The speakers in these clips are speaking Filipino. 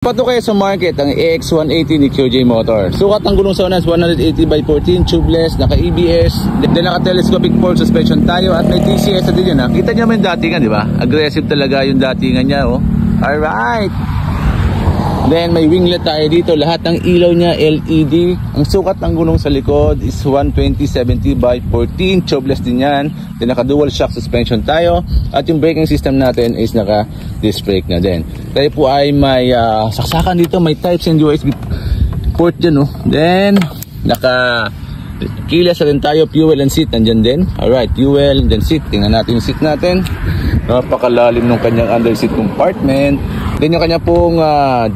Pato kayo sa market ang AX180 ni QJ Motor. Sukat ang gulong sa unas 180/14, tubeless, naka EBS, then naka telescopic fork suspension tayo at may TCS na din yan. Kita niyo yung datingan, di ba? Aggressive talaga yung datingan niya, oh. Alright. Then may winglet tayo dito, lahat ng ilaw niya LED. Ang sukat ng gulong sa likod is 120/70/14, tubeless din yan. Then naka dual shock suspension tayo at yung braking system natin is naka disc brake na din. Tayo po ay may saksakan dito, may types and USB port dyan, oh. Then naka keyless na rin tayo, fuel and seat nandyan din. Alright, fuel and then seat. Tingnan natin yung seat natin. Napakalalim ng kanyang under seat compartment. Then yung kanya pong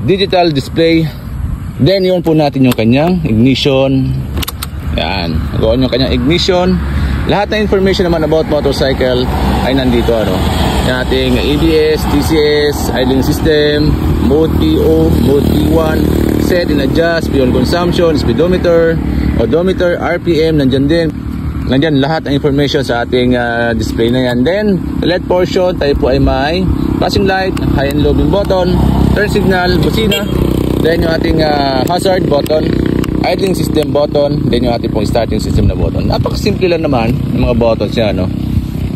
digital display. Then yun po natin yung kanyang ignition. Yan, doon yung kanyang ignition. Lahat na information naman about motorcycle ay nandito, ano. Yung ating ABS, TCS, idling system, mode PO, mode P1, set and adjust, fuel consumption, speedometer, odometer, RPM, nandyan din. Nandyan lahat ng information sa ating display na yan. Then, the LED portion, tayo po ay may flashing light, high and low beam button, turn signal, busina, then yung ating hazard button, idling system button, then yung ating pong starting system na button. Napakasimple lang naman ng mga buttons niya, no?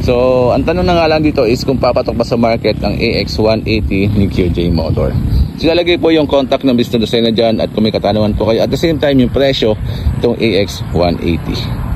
So, ang tanong na nga lang dito is kung papatok ba sa market ang AX180 ni QJ Motor. So, lalagay po yung contact ng business design na dyan at kung may katanungan po kayo. At the same time, yung presyo itong AX180.